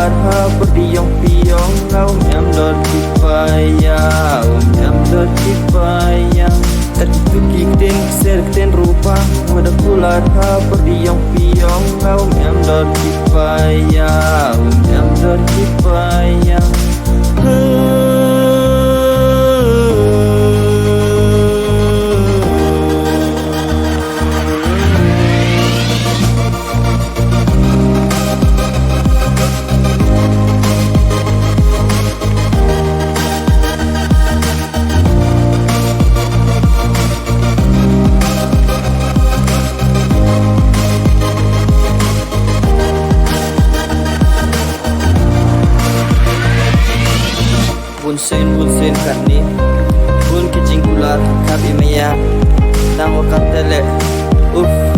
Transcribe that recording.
ular ha berdiam-diam Ngau em đợt đi paya em đợt đi paya Tertuki ten ser ten rupa Wadah ular ha berdiam-diam Ngau em đợt đi paya em đợt đi paya Bunsen karni bun kicing ular kabi maya tango katele uff